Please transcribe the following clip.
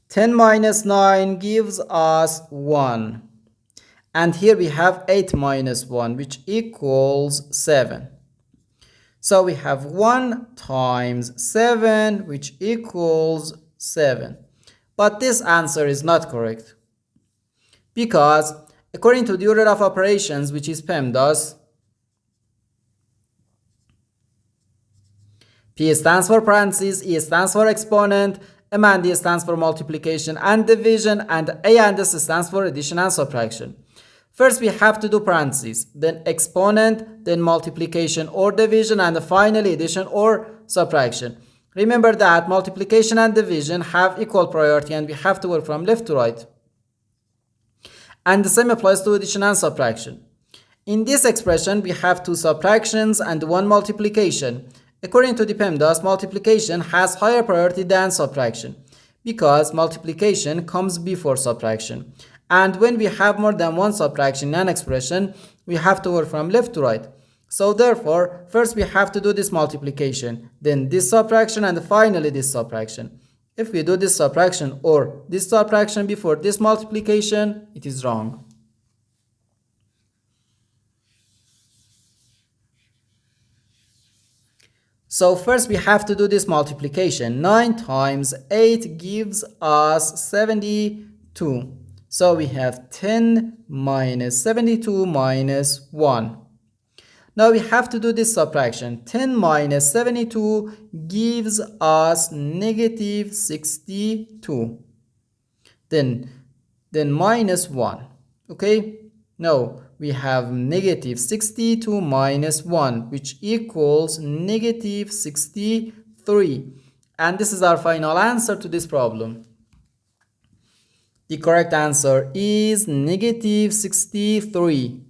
10 minus 9 gives us 1. And here we have 8 minus 1, which equals 7. So we have 1 times 7, which equals 7. But this answer is not correct, because according to the order of operations, which is PEMDAS, P stands for parentheses, E stands for exponent, M and D stands for multiplication and division, and A and S stands for addition and subtraction. First we have to do parentheses, then exponent, then multiplication or division, and finally addition or subtraction. Remember that multiplication and division have equal priority and we have to work from left to right. And the same applies to addition and subtraction. In this expression we have two subtractions and one multiplication. According to the PEMDAS, multiplication has higher priority than subtraction because multiplication comes before subtraction. And when we have more than one subtraction in an expression, we have to work from left to right. So therefore, first we have to do this multiplication, then this subtraction, and finally this subtraction. If we do this subtraction or this subtraction before this multiplication, it is wrong. So first we have to do this multiplication. 9 times 8 gives us 72. So we have 10 minus 72 minus 1. Now we have to do this subtraction. 10 minus 72 gives us negative 62. Then minus 1. Okay? Now we have negative 62 minus 1, which equals negative 63. And this is our final answer to this problem. The correct answer is negative 63.